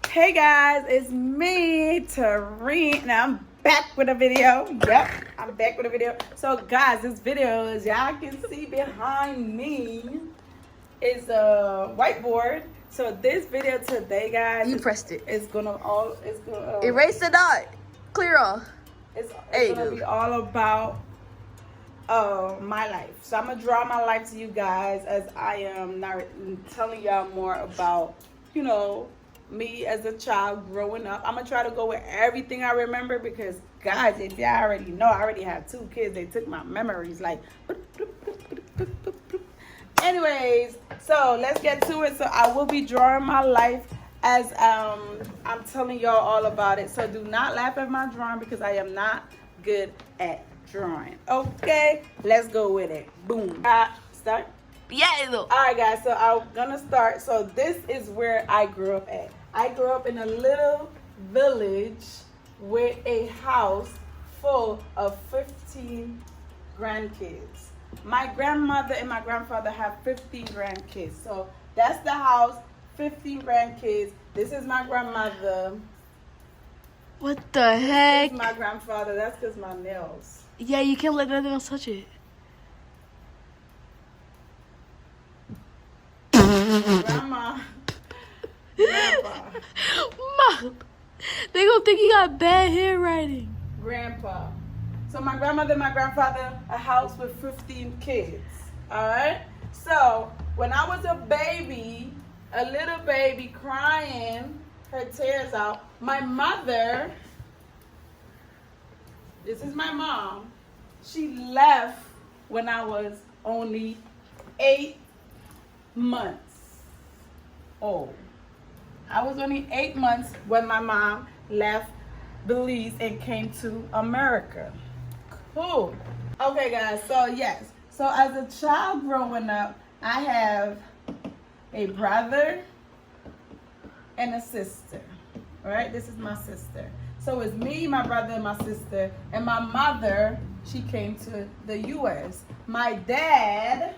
Hey guys, it's me, Tareen, and I'm back with a video. Yep, I'm back with a video. So guys, this video, as y'all can see behind me, is a whiteboard. So this video today, guys, You pressed it. It's gonna Erase the dot. Clear off. It's There you gonna go. be all about my life. So I'm gonna draw my life to you guys as I am telling y'all more about, me as a child growing up. I'm gonna try to go with everything I remember because, guys, if y'all already know, I already have 2 kids. They took my memories like. Anyways, so let's get to it. So I will be drawing my life as I'm telling y'all all about it. So do not laugh at my drawing because I am not good at drawing. Okay, let's go with it. Boom. Start. Yeah. All right, guys, so I'm gonna start. So this is where I grew up at. I grew up in a little village with a house full of 15 grandkids. My grandmother and my grandfather have 15 grandkids. So that's the house, 15 grandkids. This is my grandmother. What the heck? This is my grandfather. That's just my nails. Yeah, you can't let nothing else touch it. Grandma. Grandpa. Mom, they gonna think you got bad handwriting. Grandpa. So my grandmother and my grandfather, a house with 15 kids. Alright? So when I was a baby, a little baby crying her tears out, my mother, this is my mom, she left when I was only 8 months old. I was only 8 months when my mom left Belize and came to America. Cool. Okay, guys, so yes. So as a child growing up, I have a brother and a sister. All right, this is my sister. So it's me, my brother, and my sister. And my mother, she came to the U.S. My dad,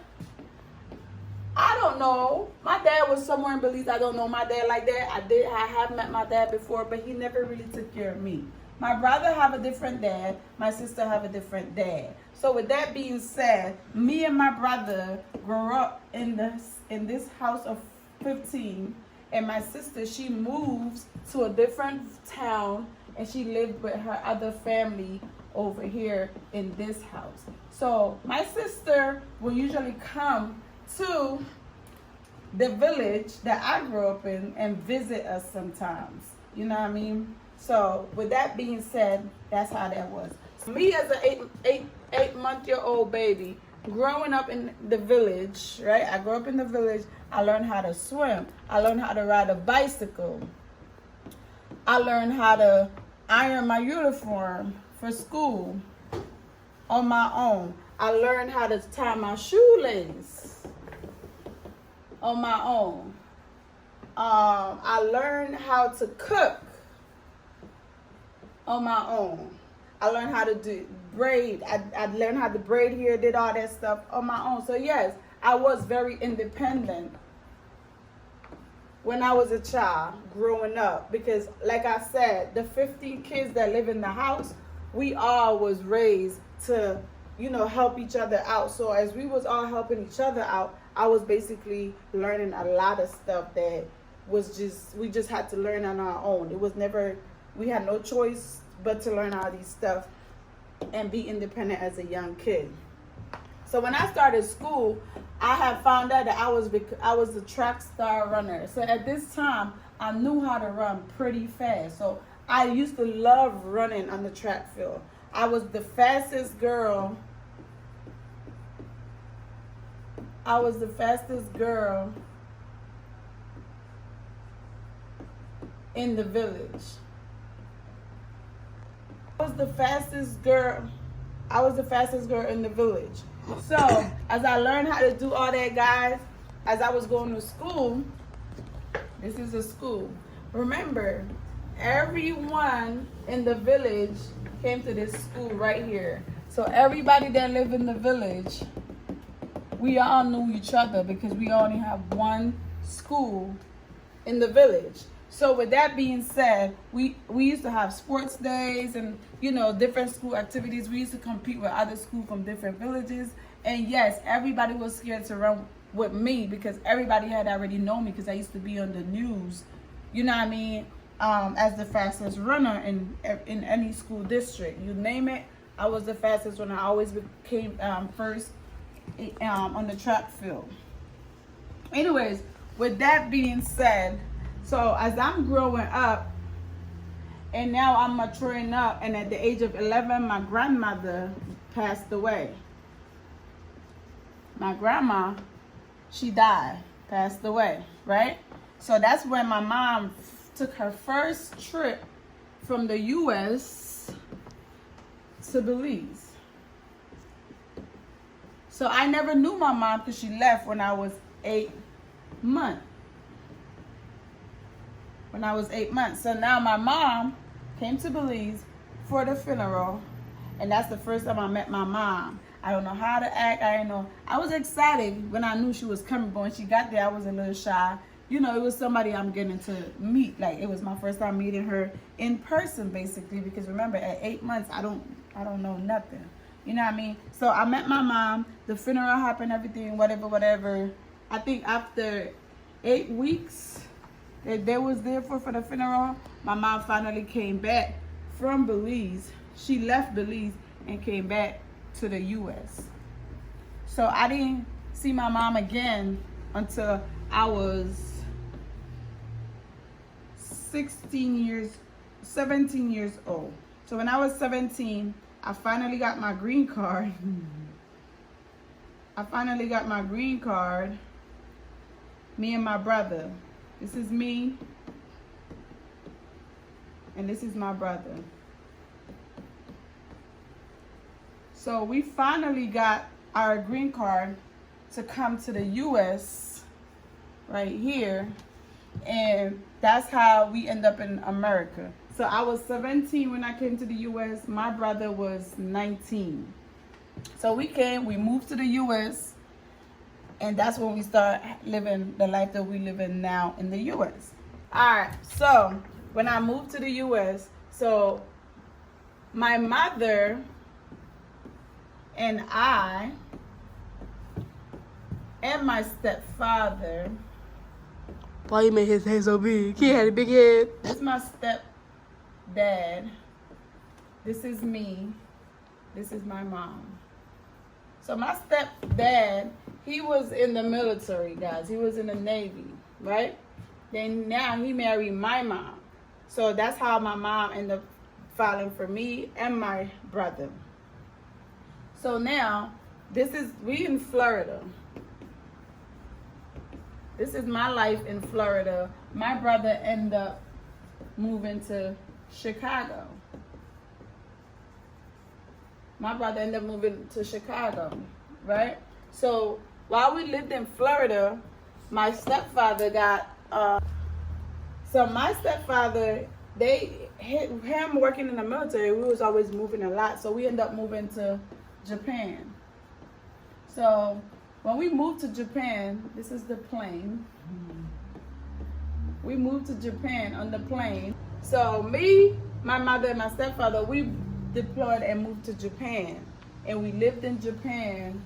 I don't know. My dad was somewhere in Belize. I don't know my dad like that. I have met my dad before, but he never really took care of me. My brother have a different dad. My sister have a different dad. So with that being said, me and my brother grew up in this house of 15, and my sister, she moves to a different town, and she lived with her other family over here in this house. So my sister will usually come to the village that I grew up in and visit us sometimes. You know what I mean? So with that being said, that's how that was. Me as an eight-month-old baby, growing up in the village, right? I grew up in the village. I learned how to swim. I learned how to ride a bicycle. I learned how to iron my uniform for school on my own. I learned how to tie my shoelace on my own. I learned how to cook on my own. I learned how to do braid. I learned how to braid here, did all that stuff on my own. So yes, I was very independent when I was a child growing up, because like I said, the 15 kids that live in the house, we all was raised to, help each other out. So as we was all helping each other out, I was basically learning a lot of stuff that we just had to learn on our own. It was never, we had no choice but to learn all these stuff and be independent as a young kid. So when I started school, I had found out that I was a track star runner. So at this time, I knew how to run pretty fast. So I used to love running on the track field. I was the fastest girl. In the village. I was the fastest girl in the village. So as I learned how to do all that, guys, as I was going to school, this is a school. Remember, everyone in the village came to this school right here. So everybody that lived in the village, we all knew each other because we only have one school in the village. So with that being said, we used to have sports days and, you know, different school activities. We used to compete with other schools from different villages. And yes, everybody was scared to run with me because everybody had already known me because I used to be on the news, you know what I mean, as the fastest runner in any school district. You name it, I was the fastest runner. I always became first on the track field. Anyways, with that being said, so as I'm growing up and now I'm maturing up, and at the age of 11, my grandmother passed away. My grandma, she died, passed away, right? So that's when my mom took her first trip from the U.S. to Belize. So I never knew my mom because she left when I was 8 months. When I was 8 months. So now my mom came to Belize for the funeral, and that's the first time I met my mom. I don't know how to act. I didn't know. I was excited when I knew she was coming, but when she got there, I was a little shy. You know, it was somebody I'm getting to meet. Like, it was my first time meeting her in person, basically, because remember, at 8 months, I don't know nothing. You know what I mean? So I met my mom. The funeral happened, everything, whatever. I think after 8 weeks that they was there for the funeral, my mom finally came back from Belize. She left Belize and came back to the U.S. So I didn't see my mom again until I was 17 years old. So when I was 17, I finally got my green card. Me and my brother. This is me, and this is my brother. So we finally got our green card to come to the U.S. right here, and that's how we end up in America. So I was 17 when I came to the U.S. My brother was 19. So we moved to the U.S., and that's when we start living the life that we live in now in the U.S. All right, so when I moved to the U.S., so my mother and I and my stepfather. Why you made his head so big? He had a big head. That's my stepdad. This is me. This is my mom. So my stepdad, he was in the military, guys. He was in the Navy, right? Then now he married my mom. So that's how my mom ended up filing for me and my brother. So now, we in Florida. This is my life in Florida. My brother ended up moving to Chicago. Right? So while we lived in Florida, my stepfather him working in the military, we was always moving a lot. So we ended up moving to Japan. So when we moved to Japan, this is the plane. We moved to Japan on the plane. So me, my mother, and my stepfather, we deployed and moved to Japan. And we lived in Japan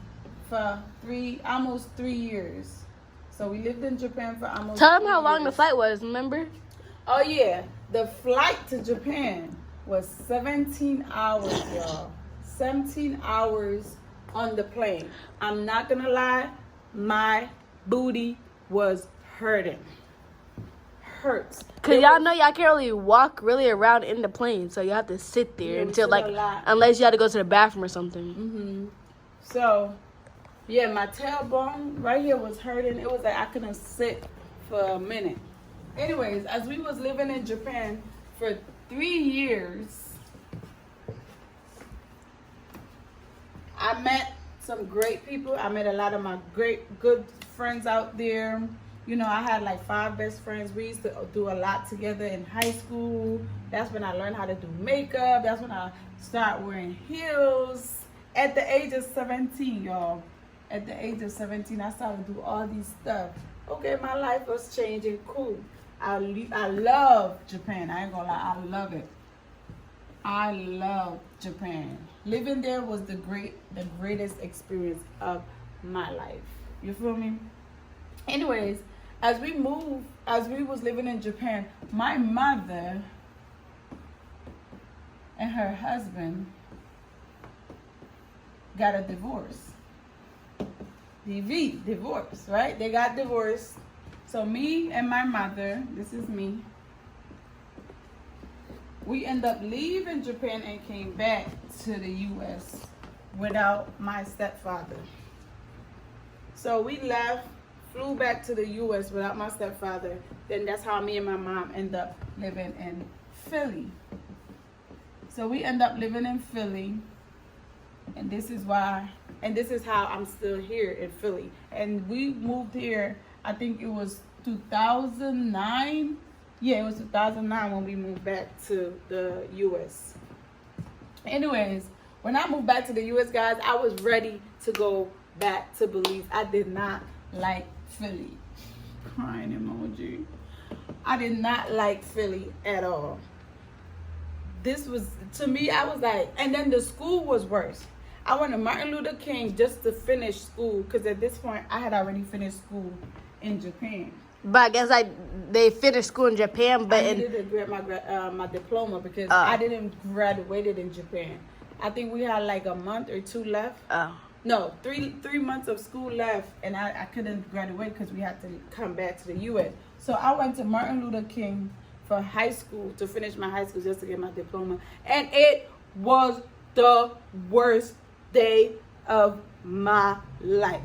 for almost 3 years. So we lived in Japan for almost 3 years. Tell them how long the flight was, remember? Oh yeah, the flight to Japan was 17 hours, y'all. 17 hours on the plane. I'm not gonna lie, my booty was hurting. Hurts. Cause y'all know y'all can't really walk really around in the plane, so you have to sit there until unless you had to go to the bathroom or something. So, yeah, my tailbone right here was hurting. It was like I couldn't sit for a minute. Anyways, as we was living in Japan for 3 years, I met some great people. I met a lot of my good friends out there. You know, I had like 5 best friends. We used to do a lot together in high school. That's when I learned how to do makeup. That's when I started wearing heels. At the age of 17, y'all. At the age of 17, I started to do all these stuff. Okay, my life was changing, cool. I love Japan. I ain't gonna lie, I love it. I love Japan. Living there was the greatest experience of my life. You feel me? Anyways, as we was living in Japan, my mother and her husband got a divorce. Divorce, right? They got divorced. So me and my mother, this is me, we ended up leaving Japan and came back to the U.S. without my stepfather. So we left, flew back to the U.S. without my stepfather. Then that's how me and my mom ended up living in Philly. So we end up living in Philly, and this is how I'm still here in Philly. And we moved here, I think it was 2009. Yeah, it was 2009 when we moved back to the U.S. Anyways, when I moved back to the U.S., guys, I was ready to go back to Belize. I did not like Philly. Crying emoji. I did not like Philly at all. This was, to me, I was like, and then the school was worse. I went to Martin Luther King just to finish school, because at this point, I had already finished school in Japan. But I guess they finished school in Japan, but I needed to get my diploma because I didn't graduated in Japan. I think we had like a month or two left. No, three months of school left, and I couldn't graduate because we had to come back to the U.S. So I went to Martin Luther King for high school to finish my high school just to get my diploma, and it was the worst day of my life.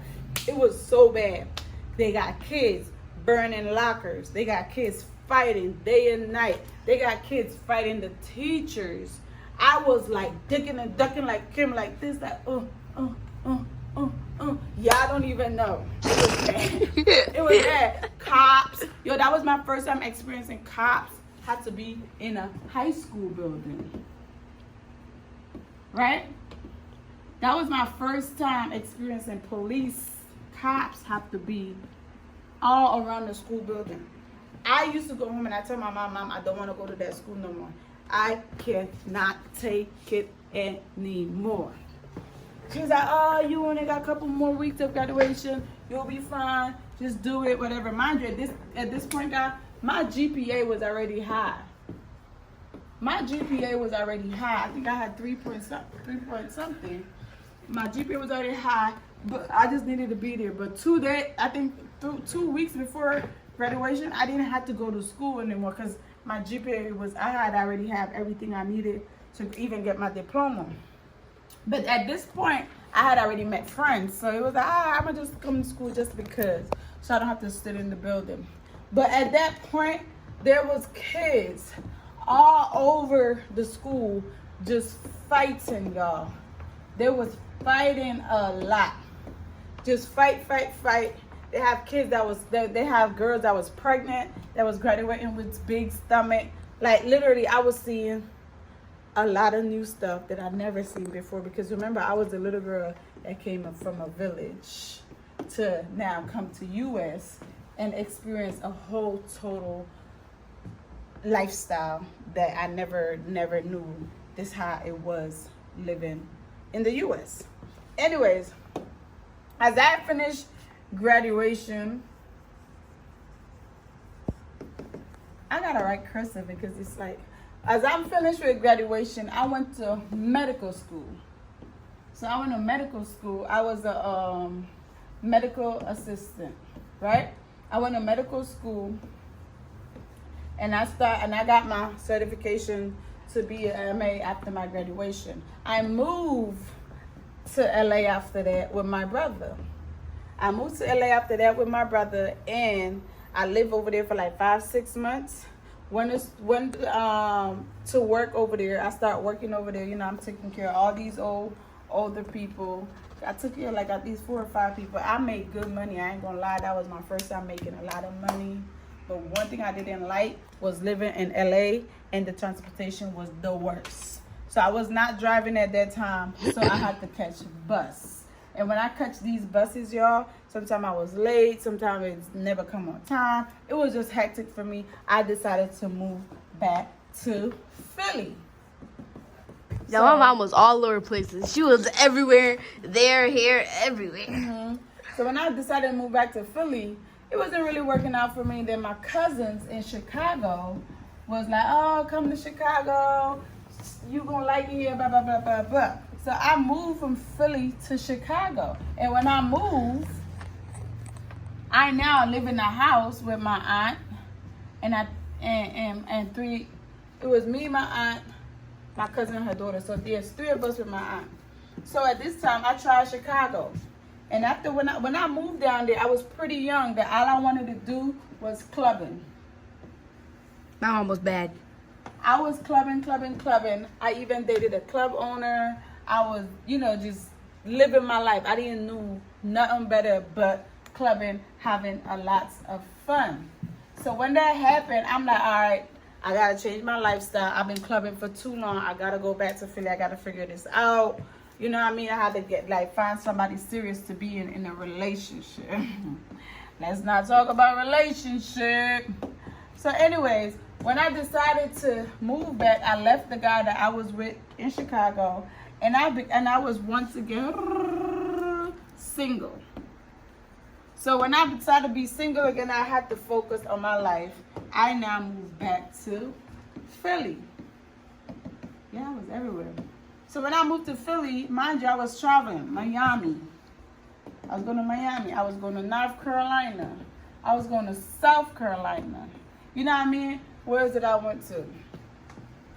It was so bad. They got kids burning lockers. They got kids fighting day and night. They got kids fighting the teachers. I was like digging and ducking like Kim, like this, like yeah, I don't even know. It was bad. It was bad. Cops. Yo, that was my first time experiencing cops. Had to be in a high school building. Right? That was my first time experiencing police. Cops have to be all around the school building. I used to go home and I tell my mom, I don't want to go to that school no more. I cannot take it anymore. She's like, oh, you only got a couple more weeks of graduation. You'll be fine. Just do it, whatever. Mind you, at this point, guys, my GPA was already high. My GPA was already high. I think I had 3 point something. My GPA was already high, but I just needed to be there. But 2 weeks before graduation, I didn't have to go to school anymore because my GPA I had already have everything I needed to even get my diploma. But at this point, I had already met friends. So it was like, I'm going to just come to school just because. So I don't have to sit in the building. But at that point, there was kids all over the school just fighting, y'all. They was fighting a lot. Just fight. They have kids they have girls that was pregnant, that was graduating with big stomach. Like literally, I was seeing a lot of new stuff that I'd never seen before. Because remember, I was a little girl that came up from a village to now come to U.S. and experience a whole total lifestyle that I never knew this how it was living in the U.S. Anyways, as I finished graduation, I gotta write cursive because it's like, as I'm finished with graduation, I went to medical school. So I went to medical school. I was a medical assistant, right? I went to medical school, and I got my certification to be an MA after my graduation. I moved to LA after that with my brother. and I lived over there for like 5-6 months. When to work over there, I started working over there. You know, I'm taking care of all these older people. I took care of like at least 4 or 5 people. I made good money. I ain't gonna lie. That was my first time making a lot of money. But one thing I didn't like was living in LA, and the transportation was the worst. So I was not driving at that time, so I had to catch a bus. And when I catch these buses, y'all, sometimes I was late, sometimes it's never come on time. It was just hectic for me. I decided to move back to Philly. Yeah, my mom was all over places. She was everywhere, there, here, everywhere. Mm-hmm. So when I decided to move back to Philly, it wasn't really working out for me. Then my cousins in Chicago was like, oh, come to Chicago. You gonna like it here, blah, blah, blah, blah, blah. So I moved from Philly to Chicago. And when I moved, I now live in a house with my aunt and three, it was me, my aunt, my cousin and her daughter. So there's 3 of us with my aunt. So at this time, I tried Chicago. And after when I moved down there, I was pretty young. That all I wanted to do was clubbing. My mom was bad. I was clubbing. I even dated a club owner. I was, just living my life. I didn't know nothing better but clubbing, having a lots of fun. So when that happened, I'm like, all right, I gotta change my lifestyle. I've been clubbing for too long. I gotta go back to Philly. I gotta figure this out. You know what I mean? I had to find somebody serious to be in a relationship. Let's not talk about relationship. So anyways, when I decided to move back, I left the guy that I was with in Chicago, and I was once again single. So when I decided to be single again, I had to focus on my life. I now moved back to Philly. Yeah, I was everywhere. So when I moved to Philly, mind you, I was traveling. Miami. I was going to Miami. I was going to North Carolina. I was going to South Carolina. You know what I mean? Where is it I went to?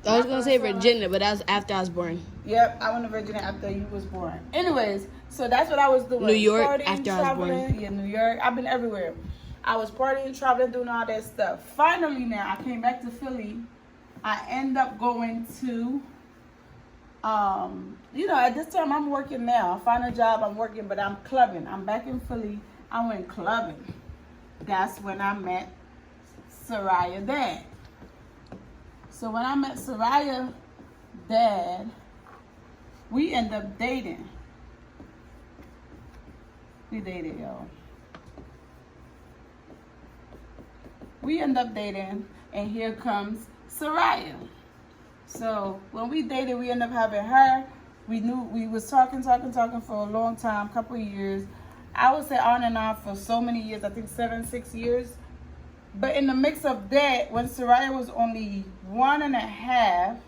I was going to say Virginia, but that was after I was born. Yep, I went to Virginia after you was born. Anyways, so that's what I was doing. New York partying, after I was born. Yeah, New York. I've been everywhere. I was partying, traveling, doing all that stuff. Finally now, I came back to Philly. I end up going to, at this time I'm working now. I find a job, I'm working, but I'm clubbing. I'm back in Philly. I went clubbing. That's when I met Soraya dad. So when I met Soraya dad, we end up dating. We dated, y'all. We end up dating, and here comes Soraya. So when we dated, we ended up having her. We knew we was talking for a long time, couple of years. I would say on and off for so many years, I think 7-6 years. But in the mix of that, when Soraya was only 1.5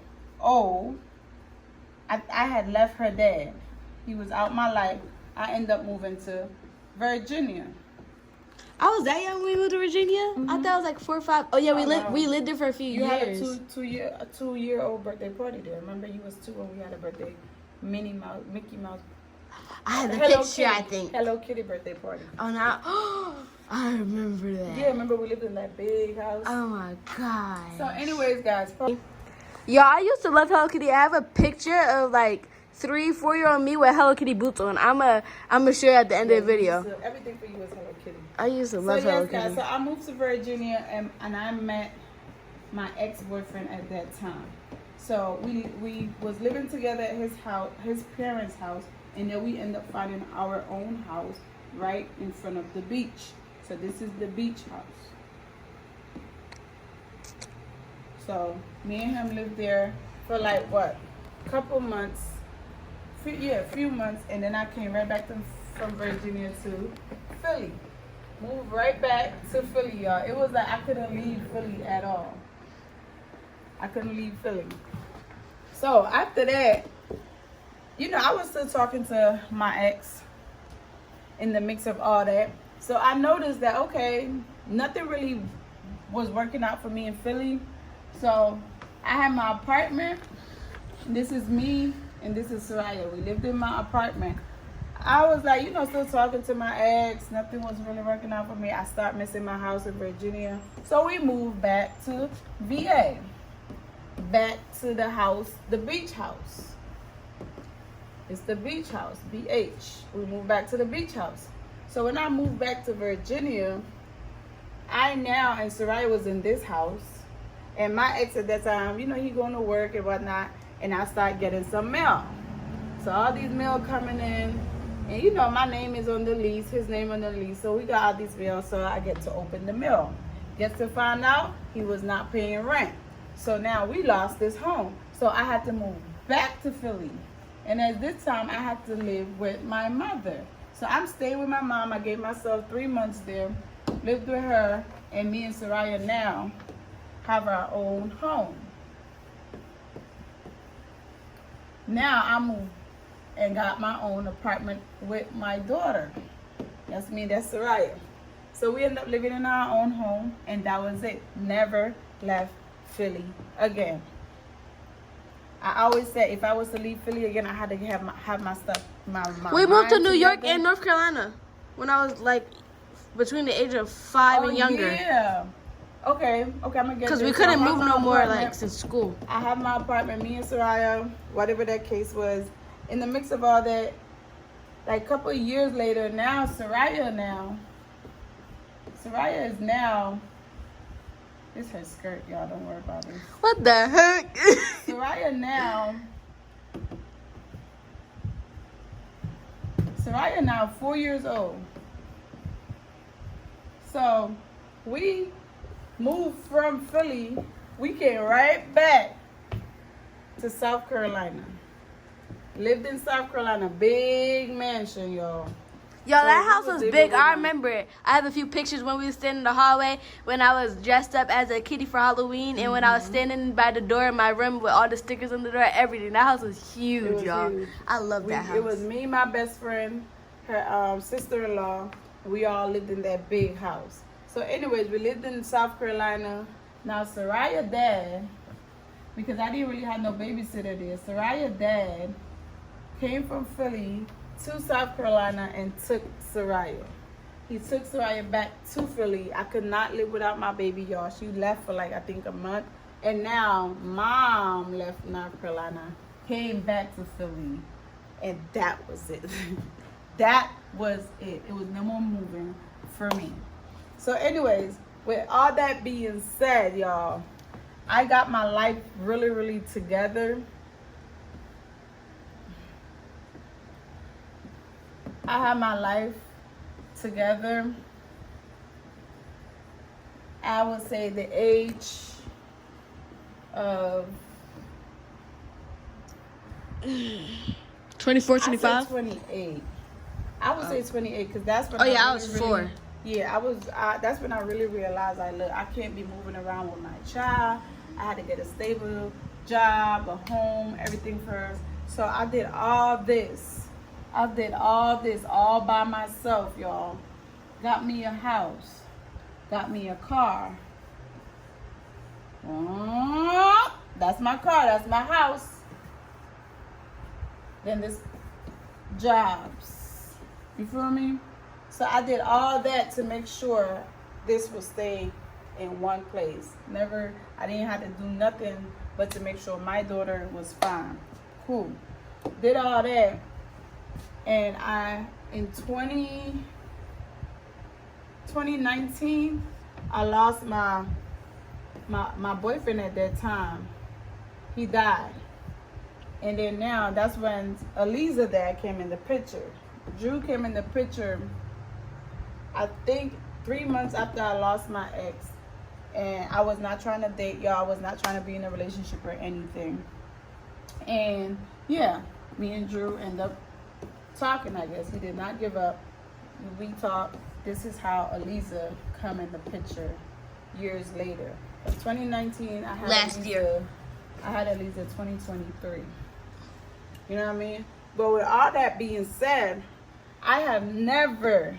old, I had left her dad. He was out my life. I ended up moving to Virginia. I was that young when we moved to Virginia. Mm-hmm. I thought I was like 4 or 5. Oh yeah, we lived there for a few years. You had a 2-year-old birthday party there. Remember, you was 2 when we had a birthday, Mickey Mouse. I had the picture, Kitty, I think. Hello Kitty birthday party. Oh, now I remember that. Yeah, remember we lived in that big house. Oh my god. So, anyways, guys. Y'all, I used to love Hello Kitty. I have a picture of like 3-4-year-old me with Hello Kitty boots on. I'ma show you at the end of the video. Everything for you is Hello Kitty. I used to love Hello Kitty. Guys, so I moved to Virginia and I met my ex-boyfriend at that time. So we was living together at his house, his parents' house, and then we ended up finding our own house right in front of the beach. So this is the beach house. So me and him lived there for like what? Couple months. A few months, and then I came right back from Virginia to Philly. Moved right back to Philly, y'all. It was like I couldn't leave Philly at all. I couldn't leave Philly. So after that, I was still talking to my ex in the mix of all that. So I noticed that, okay, nothing really was working out for me in Philly. So I had my apartment. This is me. And this is Soraya. We lived in my apartment. I was like, still talking to my ex. Nothing was really working out for me. I started missing my house in Virginia. So we moved back to VA. Back to the house, the beach house. It's the beach house, BH. We moved back to the beach house. So when I moved back to Virginia, and Soraya was in this house. And my ex at that time, he going to work and whatnot. And I started getting some mail. So all these mail coming in, And you know, my name is on the lease, his name on the lease. So we got all these bills, so I get to open the mail. Get to find out he was not paying rent. So now we lost this home. So I had to move back to Philly. And at this time, I had to live with my mother. So I'm staying with my mom. I gave myself 3 months there, lived with her, and me and Soraya now have our own home. Now I moved and got my own apartment with my daughter. That's me, that's Soraya. So we ended up living in our own home, and that was it. Never left Philly again. I always said if I was to leave Philly again, I had to have my stuff. We moved to New mind York together. and North Carolina when I was like between the age of 5 and younger. Yeah. Okay, I'm gonna get Because this. we couldn't So I have move my no more apartment. like since school. I have my apartment, me and Soraya, whatever that case was. In the mix of all that, like a couple of years later, now Soraya is now. This is her skirt, y'all. Don't worry about this. What the heck? Soraya now 4 years old. So we moved from Philly. We came right back to South Carolina. Lived in South Carolina, big mansion, y'all. Yo, that So house we was was big. living I with remember it. I have a few pictures when we was standing in the hallway when I was dressed up as a kitty for Halloween, and when I was standing by the door in my room with all the stickers on the door, everything. That house was huge, It was y'all. huge. I love that house. It was me, my best friend, her sister-in-law. We all lived in that big house. So anyways, we lived in South Carolina. Now Soraya dad, because I didn't really have no babysitter there, Soraya dad came from Philly to South Carolina and took Soraya. He took Soraya back to Philly. I could not live without my baby, y'all. She left for like, I think, a month. And now mom left North Carolina, came back to Philly. And that was it. That was it. It was no more moving for me. So anyways, with all that being said, y'all, I got my life really, really together. I have my life together. I would say the age of 24, I said 25? 28. I would say 28 because that's when. Oh, yeah, I was 4. Yeah, that's when I really realized, I can't be moving around with my child. I had to get a stable job, a home, everything first. So I did all this. All by myself, y'all. Got me a house. Got me a car. That's my car. That's my house. Then this jobs. You feel me? So I did all that to make sure this would stay in one place. I didn't have to do nothing but to make sure my daughter was fine. Cool. Did all that. And in 2019, I lost my boyfriend at that time. He died. And then now, that's when Eliza dad came in the picture. Drew came in the picture, I think 3 months after I lost my ex. And I was not trying to date y'all. I was not trying to be in a relationship or anything. And yeah, me and Drew ended up talking, I guess. He did not give up. We talked. This is how Eliza come in the picture years later. In 2019, I had Last Eliza, year. I had Eliza 2023. You know what I mean? But with all that being said, I have never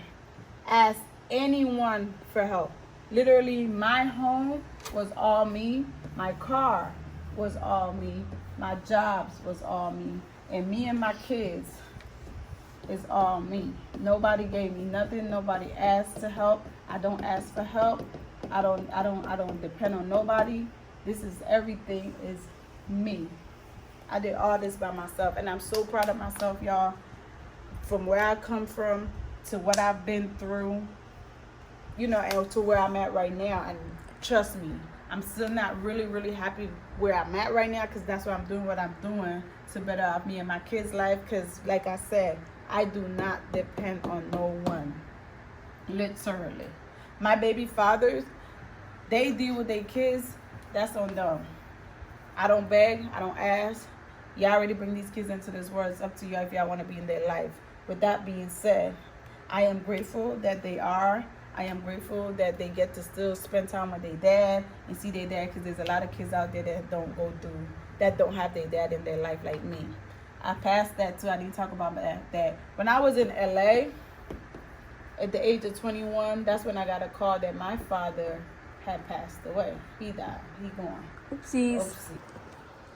asked anyone for help. Literally, my home was all me. My car was all me. My jobs was all me. And me and my kids is all me. Nobody gave me nothing. Nobody asked to help. I don't ask for help. I don't depend on nobody. This is everything is me. I did all this by myself, and I'm so proud of myself, y'all. From where I come from to what I've been through, you know, and to where I'm at right now. And trust me, I'm still not really, really happy where I'm at right now, because that's why I'm doing what I'm doing to better off me and my kids' life. Because like I said, I do not depend on no one. Literally. My baby fathers, they deal with their kids. That's on them. I don't beg. I don't ask. Y'all already bring these kids into this world. It's up to you if y'all want to be in their life. With that being said, I am grateful that they are. I am grateful that they get to still spend time with their dad and see their dad, because there's a lot of kids out there that don't have their dad in their life like me. I passed that too. I didn't talk about that. When I was in LA, at the age of 21, that's when I got a call that my father had passed away. He died. He gone. Oopsies.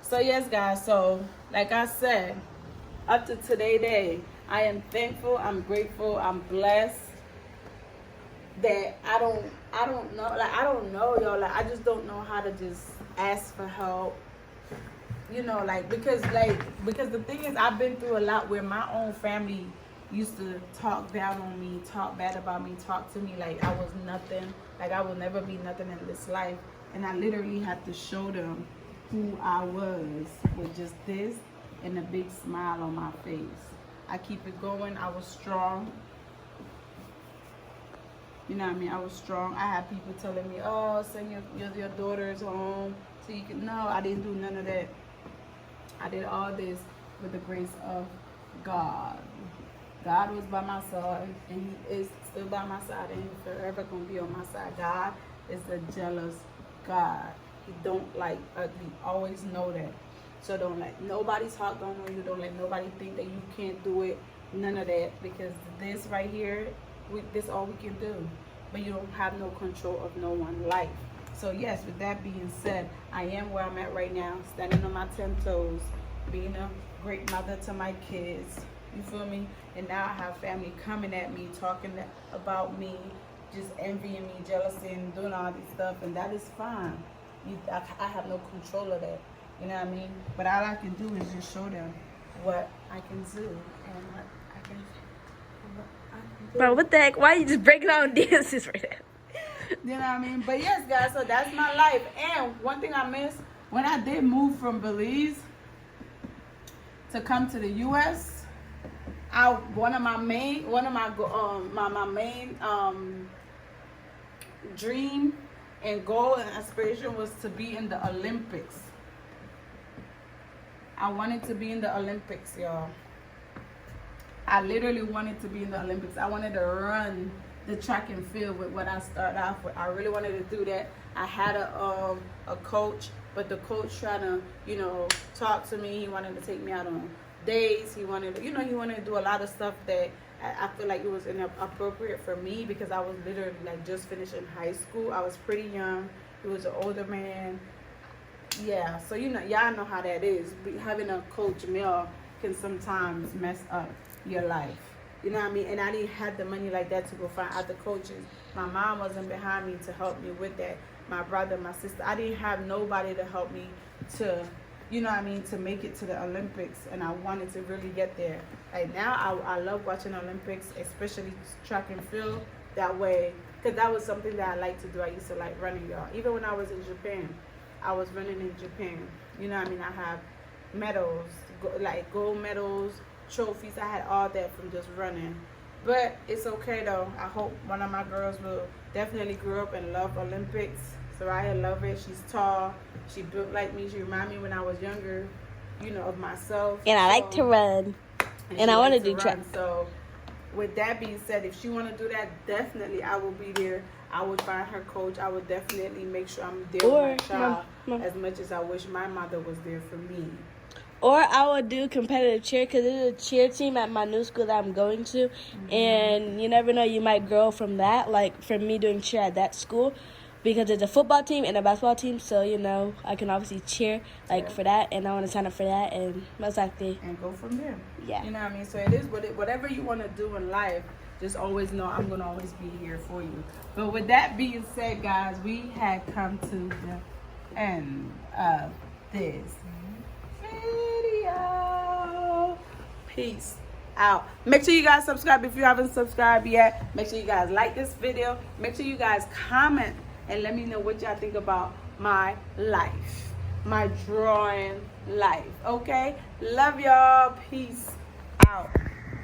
So yes, guys. So like I said, up to today day, I am thankful. I'm grateful. I'm blessed. That I don't know. Like I don't know, y'all. Like I just don't know how to just ask for help. You know, like because the thing is, I've been through a lot where my own family used to talk down on me, talk bad about me, talk to me like I was nothing, like I will never be nothing in this life. And I literally had to show them who I was with just this and a big smile on my face. I keep it going. I was strong. You know what I mean? I was strong. I had people telling me, oh, send your daughters home so you can. No, I didn't do none of that. I did all this with the grace of God. God was by my side, and He is still by my side, and He's forever going to be on my side. God is a jealous God. He don't like ugly. Always know that. So don't let nobody talk down on you. Don't let nobody think that you can't do it. None of that, because this right here, this all we can do. But you don't have no control of no one's life. So yes, with that being said, I am where I'm at right now, standing on my 10 toes, being a great mother to my kids. You feel me? And now I have family coming at me, talking about me, just envying me, jealousy, and doing all this stuff, and that is fine. I have no control of that. You know what I mean? But all I can do is just show them what I can do and what I can do. Bro, what the heck? Why are you just breaking out dances right now? You know what I mean? But yes, guys, so that's my life. And one thing I missed, when I did move from Belize to come to the U.S., my main dream and goal and aspiration was to be in the Olympics. I wanted to be in the Olympics, y'all. I literally wanted to be in the Olympics. I wanted to run the track and field with what I started off with. I really wanted to do that. I had a coach, but the coach tried to, talk to me. He wanted to take me out on dates. He wanted to, do a lot of stuff that I feel like it was inappropriate for me, because I was literally like just finishing high school. I was pretty young. He was an older man. Yeah, so y'all know how that is. Having a coach male can sometimes mess up your life. You know what I mean? And I didn't have the money like that to go find other coaches. My mom wasn't behind me to help me with that. My brother, my sister, I didn't have nobody to help me to, to make it to the Olympics. And I wanted to really get there. Like now, I love watching Olympics, especially track and field. That way, because that was something that I like to do. I used to like running, y'all. Even when I was in Japan, I was running in Japan. You know what I mean? I have medals, like gold medals, trophies. I had all that from just running. But it's okay though. I hope one of my girls will definitely grow up and love Olympics. Soraya love it. She's tall. She built like me. She reminded me when I was younger, of myself. And I like to run. And I want to do track. So with that being said, if she want to do that, definitely I will be there. I would find her coach. I would definitely make sure I'm there with my child as much as I wish my mother was there for me. Or I would do competitive cheer, because there's a cheer team at my new school that I'm going to. Mm-hmm. And you never know, you might grow from that, like from me doing cheer at that school. Because there's a football team and a basketball team, so, I can obviously cheer, for that. And I want to sign up for that, and most likely. And go from there. Yeah. You know what I mean? So it is whatever you want to do in life, just always know I'm going to always be here for you. But with that being said, guys, we had come to the end of this video. Peace out. Make sure you guys subscribe if you haven't subscribed yet. Make sure you guys like this video. Make sure you guys comment and let me know what y'all think about my life, my drawing life. Okay? Love y'all. Peace